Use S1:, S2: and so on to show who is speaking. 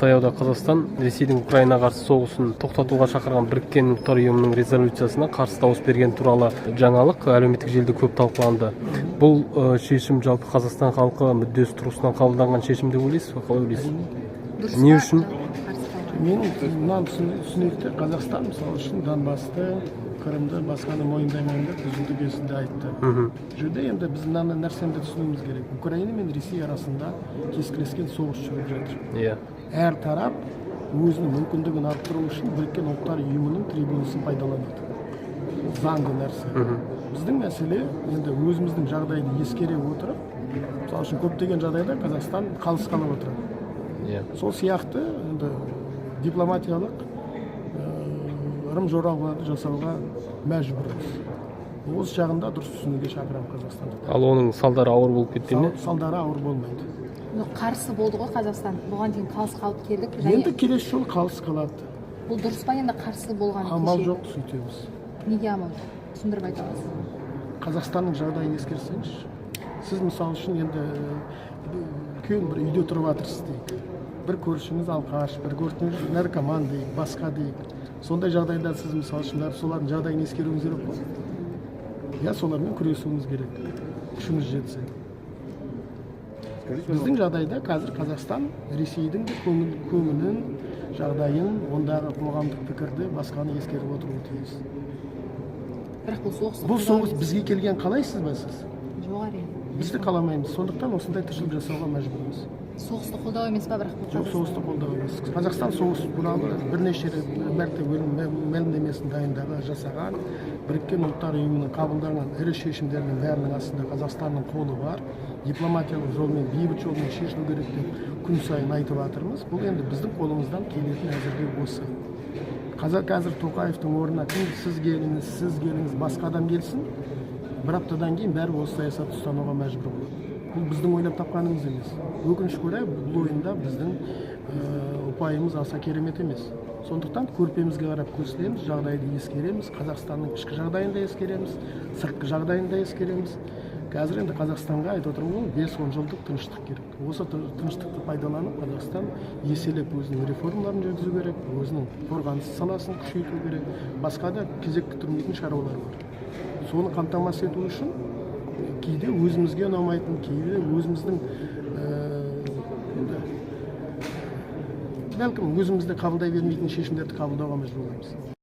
S1: таяуда Қазақстан Ресейдің Украинаға қарсы соғысын тоқтатуға шақырған Біріккен ұлттар ұйымының резолюциясына қарсы дауыс берген туралы жаңалық әлеуметтік желіде көп талқыланды. Бұл шешім жалпы Қазақстан халқы мүддесі тұрғысынан қабылданған шешім деп ойлайсыз ба? Қалай ойлайсыз? Не үшін?
S2: Мен мынаны түсінікті, Қазақстан мысалы үшін Донбасты, Крымды, басқаны мойындаймын деп үзілді кесілді айтты. Жүрде енді біз мынаны нәрсені түсінуіміз керек. Украина мен Ресей арасында кескілескен соғыс жүріп жатыр. Әр тарап өзінің мүмкіндігін арттыру үшін Біріккен ұлттар ұйымының трибунасын пайдаланады. Заңды нәрсе. Біздің мәселе енді өзіміздің жағдайды ескере отырып, мысалы үшін көптеген жағдайда Қазақстан қалыс қалып отырады. Сол сияқты енді дипломатиялық ырым-жоралғыларды жасауға мәжбүрміз. Осы жағында дұрыс түсінуге шақырамын Қазақстанды.
S1: Ал оның салдары ауыр болып кетті ме?
S2: Салдары ауыр болмайды.
S3: Қарсы болды ғой Қазақстан. Бұған дейін қалыс қалып келдік.
S2: Енді келесі жолы қалыс қалады.
S3: Бұл дұрыс па, енді қарсы болған
S2: амал жоқ, сөйтеміз.
S3: Неге амал жоқ? Түсіндіріп айта аласыз?
S2: Қазақстанның жағдайын ескерсеңіз, сіз мысалы үшін енді үлкен бір үйде тұрып жатырсыз дейік. Бір көршіңіз алқаш, бір көршіңіз наркоман дейік, басқа дейік. Сондай жағдайда сіз мысалы үшін солардың жағдайын ескеруіңіз керек қой. Я солармен күресуіміз керек. Күшіміз жетсе. Біздің жағдайда қазір Қазақстан Ресейдің де көңілін, жағдайын, ондағы қоғамдық пікірді, басқаны ескеріп отыруы тиіс. Бұл соғыс бізге келген қалайсыз ба сіз?
S3: Жоқ әрине.
S2: Бізді қаламаймыз. Сондықтан осындай тіршілік жасауға мәжбүрміз.
S3: Соғысты қолдау емес па, бірақ бұл?
S2: Жоқ, соғысты қолдау емес. Қазақстан соғыс туралы бірнеше мәрте мәлімдемесін дайындығы жасаған, Біріккен ұлттар ұйымының қабылданған ірі шешімдерінің бәрінің астында Қазақстанның қолы бар. Дипломатиялық жолмен, бейбіт жолмен шешілу керек деп күн сайын айтып жатырмыз. Бұл енді біздің қолымыздан келетін әзірге осы. Қазір Тоқаевтың орнына сіз келіңіз, басқа адам келсін, бір аптадан кейін бәрі осы саясатты ұстануға мәжбүр болады. Бұл біздің ойлап тапқанымыз емес. Өкінішке орай бұл ойында біздің ұпайымыз аса керемет емес. Сондықтан көрпемізге қарап көсілеміз, жағдайды ескереміз, Қазақстанның ішкі жағдайын да ескереміз, сыртқы жағдайын да ескереміз. Қазір енді Қазақстанға айтып отырмын ғой, 5-10 жылдық тыныштық керек. Осы тыныштықты пайдаланып, Қазақстан еселеп өзінің реформаларын жүргізу керек, өзінің қорғаныс саласын күшейту керек, басқа да кезек күттірмейтін шаруалар бар. Соны қамтамасыз ету үшін кейде өзімізге ұнамайтын, кейде өзіміздің бәлкім өзімізді қабылдай бермейтін шешімдерді қабылдауға мәжбүр боламыз.